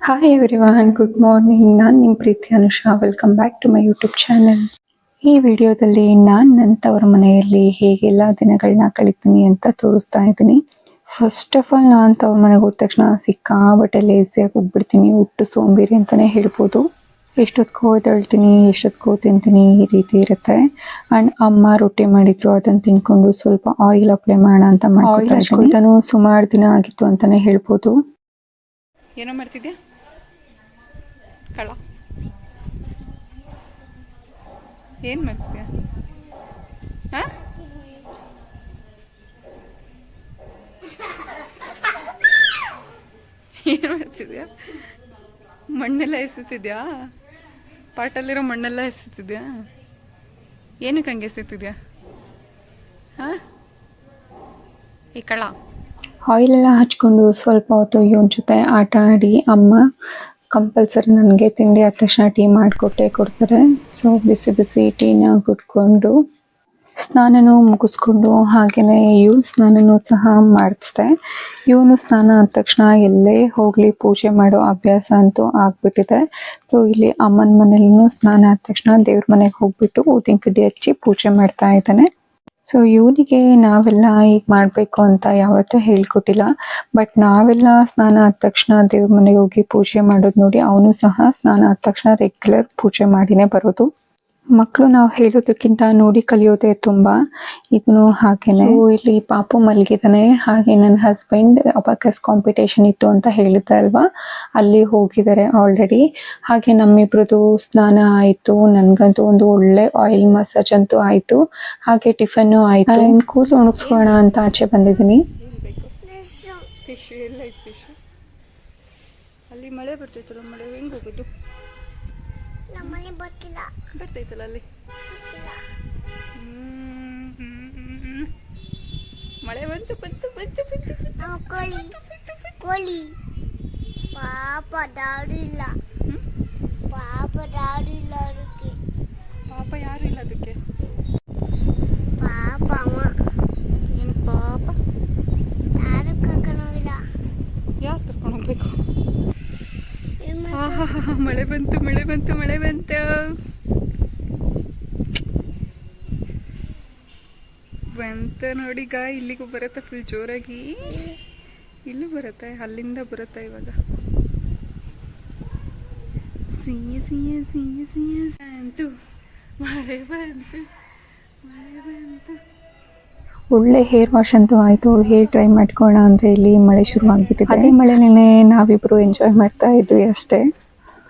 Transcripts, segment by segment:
Hi everyone, good morning. ನಾನು ನಿಮ್ಮ ಪ್ರೀತಿ Anusha. Welcome back to my YouTube channel. ಈ ವಿಡಿಯೋದಲ್ಲಿ ನಾನು ನನ್ನ ತವರ ಮನೆಯಲ್ಲಿ ಹೇಗೆಲ್ಲ ದಿನಗಳನ್ನ ಕಳಿತೀನಿ ಅಂತ ತೋರಿಸ್ತಾ ಇದ್ದೀನಿ. ಫಸ್ಟ್ ಆಫ್ ಆಲ್, ನಾನು ತವ್ರ ಮನೆಗೆ ಹೋದ ತಕ್ಷಣ ಸಿಕ್ಕಾಬಟ್ಟೆ ಲೇಸಿಯಾಗಿ ಹೋಗ್ಬಿಡ್ತೀನಿ. ಹುಟ್ಟು ಸೋಂಬೇರಿ ಅಂತಲೇ ಹೇಳ್ಬೋದು. ಎಷ್ಟೊತ್ತಿಗೂ ಎದ್ದೇಳ್ತೀನಿ, ಎಷ್ಟೊತ್ತಿಗೂ ತಿಂತೀನಿ, ಈ ರೀತಿ ಇರುತ್ತೆ. ಆ್ಯಂಡ್ ಅಮ್ಮ ರೊಟ್ಟಿ ಮಾಡಿದ್ರು, ಅದನ್ನು ತಿನ್ಕೊಂಡು ಸ್ವಲ್ಪ ಆಯಿಲ್ ಅಪ್ಲೈ ಮಾಡೋಣ ಅಂತ ಮಾಡ್ಕೊಳ್ತಾನು. ಸುಮಾರು ದಿನ ಆಗಿತ್ತು ಅಂತಲೇ ಹೇಳ್ಬೋದು. ಏನೋ ಮಾಡ್ತಿದ್ಯಾ ಕಳ್ಳ? ಏನು ಮಾಡ್ತಿದ್ಯಾ? ಹಾಂ, ಏನು ಮಾಡ್ತಿದ್ಯಾ? ಮಣ್ಣೆಲ್ಲ ಎಸುತ್ತಿದ್ಯಾ? ಪಾಟಲ್ಲಿರೋ ಮಣ್ಣೆಲ್ಲ ಎಸುತ್ತಿದ್ಯಾ? ಏನಕ್ಕೆ ಹಂಗೆ ಎಸುತ್ತಿದ್ಯಾ? ಹಾಂ, ಈ ಕಳ್ಳ. ಆಯಿಲೆಲ್ಲ ಹಚ್ಕೊಂಡು ಸ್ವಲ್ಪ ಹೊತ್ತು ಇವನ ಜೊತೆ ಆಟ ಆಡಿ ಅಮ್ಮ ಕಂಪಲ್ಸರಿ ನನಗೆ ತಿಂಡಿ ಆದ ತಕ್ಷಣ ಟೀ ಮಾಡಿಕೊಟ್ಟೆ ಕೊಡ್ತಾರೆ. ಸೊ ಬಿಸಿ ಬಿಸಿ ಟೀನ ಕುಟ್ಕೊಂಡು ಸ್ನಾನನೂ ಮುಗಿಸ್ಕೊಂಡು ಹಾಗೆಯೇ ಇವಳು ಸ್ನಾನನೂ ಸಹ ಮಾಡಿಸ್ದೆ. ಇವನು ಸ್ನಾನ ಆದ ತಕ್ಷಣ ಎಲ್ಲೇ ಹೋಗಲಿ ಪೂಜೆ ಮಾಡೋ ಅಭ್ಯಾಸ ಅಂತೂ ಆಗ್ಬಿಟ್ಟಿದೆ. ಸೊ ಇಲ್ಲಿ ಅಮ್ಮನ ಮನೇಲೂ ಸ್ನಾನ ಆದ ತಕ್ಷಣ ದೇವ್ರ ಮನೆಗೆ ಹೋಗ್ಬಿಟ್ಟು ಊದಿನ ಕಡ್ಡಿ ಹಚ್ಚಿ ಪೂಜೆ ಮಾಡ್ತಾ ಇದ್ದಾನೆ. ಸೊ ಇವನಿಗೆ ನಾವೆಲ್ಲ ಈಗ ಮಾಡಬೇಕು ಅಂತ ಯಾವತ್ತೂ ಹೇಳ್ಕೊಟ್ಟಿಲ್ಲ. ಬಟ್ ನಾವೆಲ್ಲ ಸ್ನಾನ ಆದ ತಕ್ಷಣ ದೇವ್ರ ಮನೆಗೆ ಹೋಗಿ ಪೂಜೆ ಮಾಡೋದು ನೋಡಿ ಅವನು ಸಹ ಸ್ನಾನ ಆದ ತಕ್ಷಣ ರೆಗ್ಯುಲರ್ ಪೂಜೆ ಮಾಡಿನೇ ಬರೋದು. ಮಕ್ಕಳು ನಾವು ಹೇಳೋದಕ್ಕಿಂತ ನೋಡಿ ಕಲಿಯೋದೇ ತುಂಬ. ಇದನ್ನು ಹಾಗೇನೆ ಇಲ್ಲಿ ಪಾಪು ಮಲಗಿದ್ದಾನೆ. ಹಾಗೆ ನನ್ನ ಹಸ್ಬೆಂಡ್ ಅಬಾಕಸ್ ಕಾಂಪಿಟೇಷನ್ ಇತ್ತು ಅಂತ ಹೇಳಿದ್ದೆ ಅಲ್ವಾ, ಅಲ್ಲಿ ಹೋಗಿದ್ದಾರೆ ಆಲ್ರೆಡಿ. ಹಾಗೆ ನಮ್ಮಿಬ್ರದ್ದು ಸ್ನಾನ ಆಯಿತು. ನನಗಂತೂ ಒಂದು ಒಳ್ಳೆ ಆಯಿಲ್ ಮಸಾಜ್ ಅಂತೂ ಆಯಿತು. ಹಾಗೆ ಟಿಫನ್ನು ಆಯಿತು. ಕೂದಲು ಒಣಗಿಸ್ಕೋಣ ಅಂತ ಆಚೆ ಬಂದಿದ್ದೀನಿ. ಫಿಶ್ ಎಲ್ಲ ಐತೆ. ಫಿಶ್ ಅಲ್ಲಿ ಮಳೆ ಬರ್ತೈತಲ್ಲ, ಮಳೆ ಹೆಂಗೆ ಹೋಗೋದು? ಬರ್ತೈತಲ್ಲ ಅಲ್ಲಿ. ಮಳೆ ಬಂತು ಬಂತು ಬಂತು ಬಂತು ಕೋಳಿ ಪಾಪ ದಾಡು ಇಲ್ಲ. ಪಾಪ ದಾಡು ಇಲ್ಲ ಅದಕ್ಕೆ. ಪಾಪ ಯಾರು ಇಲ್ಲ ಅದಕ್ಕೆ. ಪಾಪ ಅಮ್ಮ. ಏನು ಪಾಪ? ಯಾರು ಕರ್ಕೊಂಡೋಗಿಲ್ಲ. ಯಾರು ಕರ್ಕೊಂಡು ಹೋಗ್ಬೇಕು? ಮಳೆ ಬಂತು ಮಳೆ ಬಂತು ಮಳೆ ಬಂತು ಬಂತ ನೋಡಿಗ. ಇಲ್ಲಿಗೂ ಬರುತ್ತೆ ಫುಲ್ ಜೋರಾಗಿ. ಇಲ್ಲೂ ಬರುತ್ತೆ, ಅಲ್ಲಿಂದ ಬರುತ್ತೆ ಇವಾಗ. ಸಿಹಿ ಸಿಹಿ ಸಿಹಿ ಸಿಹಿ ಬಂತು ಮಳೆ ಬಂತು ಮಳೆ ಬಂತು. ಒಳ್ಳೆ ಹೇರ್ ವಾಶ್ ಅಂತೂ ಆಯಿತು. ಹೇರ್ ಡ್ರೈ ಮಾಡ್ಕೊಳ್ಳೋಣ ಅಂದರೆ ಇಲ್ಲಿ ಮಳೆ ಶುರು ಆಗಿಬಿಟ್ಟಿದೆ. ಅದೇ ಮಳೆನೇ ನಾವಿಬ್ಬರು ಎಂಜಾಯ್ ಮಾಡ್ತಾ ಇದ್ವಿ ಅಷ್ಟೇ.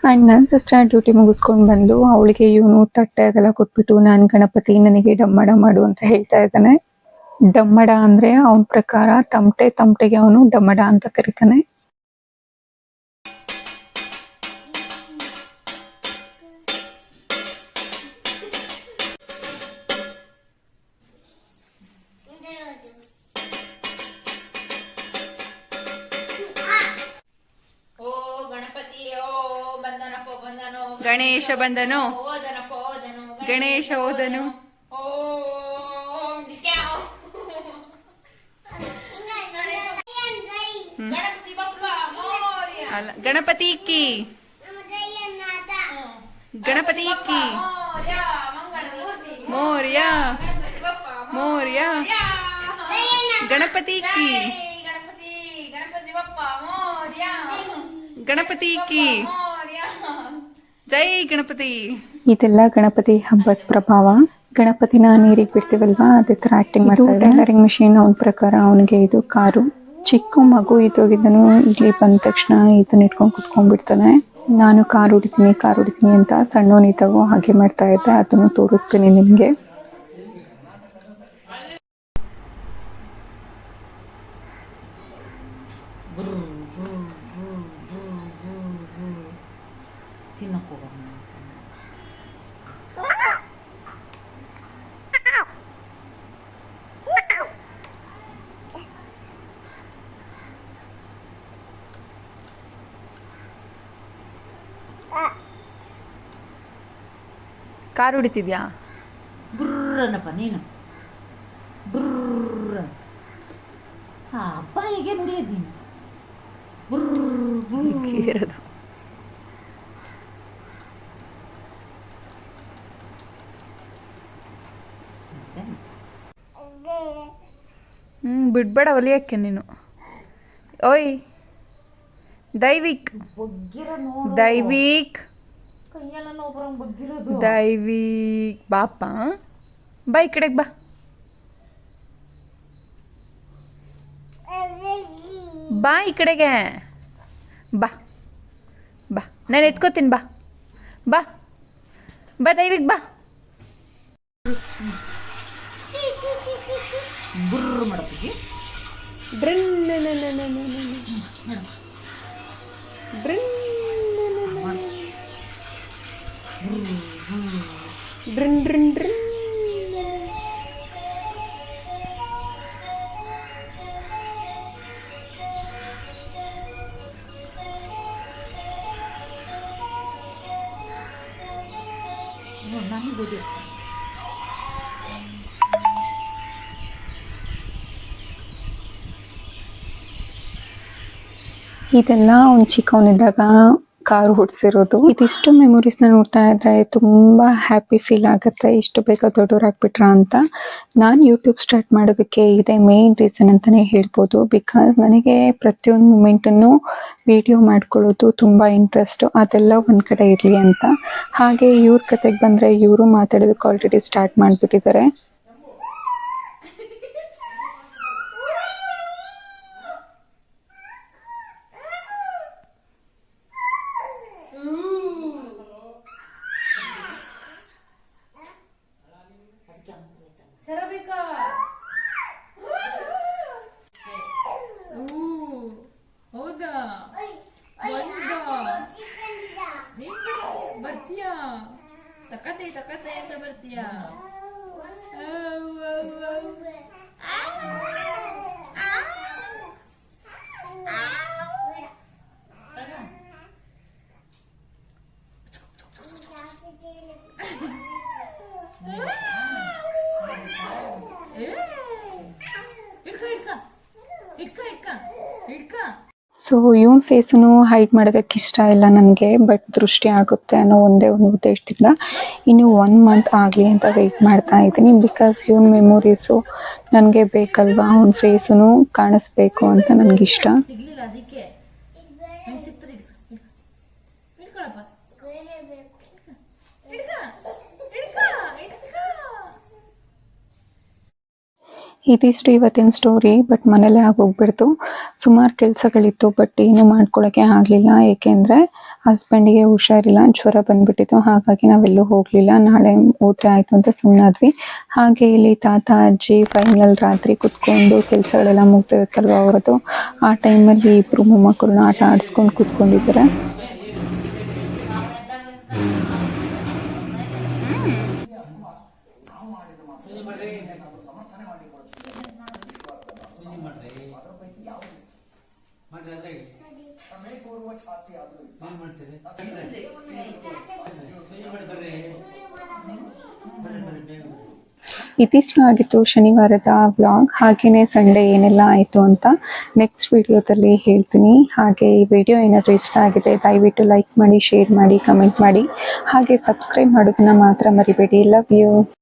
ಆ್ಯಂಡ್ ನನ್ನ ಸಿಸ್ಟರ್ ಡ್ಯೂಟಿ ಮುಗಿಸ್ಕೊಂಡು ಬಂದು ಅವಳಿಗೆ ಇವನು ತಟ್ಟೆ ಅದೆಲ್ಲ ಕೊಟ್ಬಿಟ್ಟು ನಾನು ಗಣಪತಿ ನನಗೆ ಡಮ್ಮಡ ಮಾಡು ಅಂತ ಹೇಳ್ತಾ ಇದ್ದಾನೆ. ಡಮ್ಮಡ ಅಂದರೆ ಅವನ ಪ್ರಕಾರ ತಮಟೆಗೆ ಅವನು ಡಮ್ಮಡ ಅಂತ ಕರೀತಾನೆ. ಗಣೇಶ ಬಂದನು, ಗಣೇಶ ಹೋದನು. ಅಲ್ಲ, ಗಣಪತಿ ಕಿ ಗಣಪತಿ ಕಿ ಮೋರ್ಯ ಮೋರ್ಯ ಗಣಪತಿ ಕಿ ಗಣಪತಿ ಕಿ ಜೈ ಗಣಪತಿ. ಇದೆಲ್ಲ ಗಣಪತಿ ಹಬ್ಬದ ಪ್ರಭಾವ. ಗಣಪತಿನ ನೀರಿಗೆ ಬಿಡ್ತೀವಲ್ವಾ, ಅದೇ ಥರ ಆ್ಯಕ್ಟಿಂಗ್ ಮಾಡ್ತಾರೆ. ಟೈಲರಿಂಗ್ ಮಿಷಿನ್ ಅವನ ಪ್ರಕಾರ ಅವನಿಗೆ ಇದು ಕಾರು. ಚಿಕ್ಕ ಮಗು ಇದ್ದೋಗಿದ್ದನು ಇಲ್ಲಿ ಬಂದ ತಕ್ಷಣ ಇದನ್ನ ಇಟ್ಕೊಂಡು ಕುತ್ಕೊಂಡ್ಬಿಡ್ತಾನೆ. ನಾನು ಕಾರು ಹೊಡಿತೀನಿ ಅಂತ ಸಣ್ಣವನಿದ್ದಾಗೂ ಹಾಗೆ ಮಾಡ್ತಾ ಇದ್ದೆ. ಅದನ್ನು ತೋರಿಸ್ತೀನಿ ನಿಮಗೆ. ಕಾರು ಹೊಡಿತಿದ್ಯಾ? ಬುರ್ರನಪ್ಪ ನೀನು. ಬುರ್ರ. ಅಪ್ಪ ಹೇಗೆ ನುಡಿಯೋದು ನೀನು? ಬುರ್ರ ಇರೋದು ಬಿಡ್ಬೇಡ ಹೊಲಿಯೋಕ್ಕೆ ನೀನು. ಓಯ್ ದೈವಿಕ್ ಬಗ್ಗಿರೋ ನೋಡು. ದೈವಿಕ್ ಕೈಯೆಲ್ಲ ನೋವು ಬರಂಗ್ ಬಗ್ಗಿರೋದು. ದೈವಿಕ್ ಬಾಪ ಬಾ ಈ ಕಡೆಗೆ ಬಾ. ಬಾ ಈ ಕಡೆಗೆ ಬಾ ಬಾ, ನಾನು ಎತ್ಕೋತೀನಿ ಬಾ ಬಾ ಬಾ ದೈವಿಕ್ ಬಾ. ಬುರ್ರ್ ಮಾಡಪ್ಪಜ್ಜಿ. ನನಗೆ ಇದೆಲ್ಲ ಒಂದು ಚಿಕ್ಕವನಿದ್ದಾಗ ಕಾರು ಹೊಡ್ಸಿರೋದು. ಇದಿಷ್ಟು ಮೆಮೊರೀಸ್ನ ನೋಡ್ತಾ ಇದ್ರೆ ತುಂಬ ಹ್ಯಾಪಿ ಫೀಲ್ ಆಗುತ್ತೆ. ಇಷ್ಟು ಬೇಗ ದೊಡ್ಡವರಾಗ್ಬಿಟ್ರಾ ಅಂತ. ನಾನು ಯೂಟ್ಯೂಬ್ ಸ್ಟಾರ್ಟ್ ಮಾಡೋದಕ್ಕೆ ಇದೇ ಮೇನ್ ರೀಸನ್ ಅಂತಲೇ ಹೇಳ್ಬೋದು. ಬಿಕಾಸ್ ನನಗೆ ಪ್ರತಿಯೊಂದು ಮೂಮೆಂಟನ್ನು ವಿಡಿಯೋ ಮಾಡ್ಕೊಳ್ಳೋದು ತುಂಬ ಇಂಟ್ರೆಸ್ಟು. ಅದೆಲ್ಲ ಒಂದು ಕಡೆ ಇರಲಿ ಅಂತ. ಹಾಗೆ ಇವ್ರ ಕತೆಗೆ ಬಂದರೆ ಇವರು ಮಾತಾಡೋದಕ್ಕೆ ಆಲ್ರೆಡಿ ಸ್ಟಾರ್ಟ್ ಮಾಡಿಬಿಟ್ಟಿದ್ದಾರೆ. ಸರಬೇಕಾ? ಹೌದಾ? ಬರ್ತೀಯಾ? ತಕತೆ ಅಂತ ಬರ್ತೀಯಾ? ಸೊ ಇವನ್ ಫೇಸನ್ನು ಹೈಡ್ ಮಾಡೋದಕ್ಕೆ ಇಷ್ಟ ಇಲ್ಲ ನನಗೆ, ಬಟ್ ದೃಷ್ಟಿ ಆಗುತ್ತೆ ಅನ್ನೋ ಒಂದೇ ಒಂದು ಉದ್ದೇಶದಿಂದ ಇನ್ನು 1 ಮಂತ್ ಆಗಲಿ ಅಂತ ವೆಯ್ಟ್ ಮಾಡ್ತಾ ಇದ್ದೀನಿ. ಬಿಕಾಸ್ ಇವನ್ ಮೆಮೊರೀಸು ನನಗೆ ಬೇಕಲ್ವಾ, ಅವನ ಫೇಸನ್ನು ಕಾಣಿಸ್ಬೇಕು ಅಂತ ನನಗಿಷ್ಟ. ಸಿಗ್ಲಿಲ್ಲ ಅದಕ್ಕೆ ಸಿಗ್ತದೆ. ಇಟ್ಕೊಳಪ್ಪ. ಇದಿಷ್ಟು ಇವತ್ತಿನ ಸ್ಟೋರಿ. ಬಟ್ ಮನೇಲೆ ಆಗೋಗ್ಬಿಡ್ತು. ಸುಮಾರು ಕೆಲಸಗಳಿತ್ತು, ಬಟ್ ಏನು ಮಾಡ್ಕೊಳ್ಳೋಕ್ಕೆ ಆಗಲಿಲ್ಲ. ಏಕೆಂದರೆ ಹಸ್ಬೆಂಡಿಗೆ ಹುಷಾರಿಲ್ಲ, ಜ್ವರ ಬಂದುಬಿಟ್ಟಿತ್ತು. ಹಾಗಾಗಿ ನಾವೆಲ್ಲೂ ಹೋಗಲಿಲ್ಲ. ನಾಳೆ ಹೋದ್ರೆ ಆಯಿತು ಅಂತ ಸುಮ್ಮನಾದ್ವಿ. ಹಾಗೆ ಇಲ್ಲಿ ತಾತ ಅಜ್ಜಿ ಫೈನಲ್ ರಾತ್ರಿ ಕುತ್ಕೊಂಡು ಕೆಲಸಗಳೆಲ್ಲ ಮುಗ್ದಿರುತ್ತಲ್ವ ಅವರದು. ಆ ಟೈಮಲ್ಲಿ ಇಬ್ಬರು ಮೊಮ್ಮಕ್ಕಳನ್ನ ಆಟ ಆಡಿಸ್ಕೊಂಡು ಕುತ್ಕೊಂಡಿದ್ದಾರೆ. ಇದಿಷ್ಟು ಆಗಿತ್ತು ಶನಿವಾರದ ವ್ಲಾಗ್. ಹಾಗೆಯೇ ಸಂಡೇ ಏನೆಲ್ಲ ಆಯಿತು ಅಂತ ನೆಕ್ಸ್ಟ್ ವಿಡಿಯೋದಲ್ಲಿ ಹೇಳ್ತೀನಿ. ಹಾಗೆ ಈ ವಿಡಿಯೋ ಏನಾದರೂ ಇಷ್ಟ ಆಗಿದೆ ದಯವಿಟ್ಟು ಲೈಕ್ ಮಾಡಿ, ಶೇರ್ ಮಾಡಿ, ಕಮೆಂಟ್ ಮಾಡಿ. ಹಾಗೆ ಸಬ್ಸ್ಕ್ರೈಬ್ ಮಾಡೋದನ್ನ ಮಾತ್ರ ಮರಿಬೇಡಿ. Love you.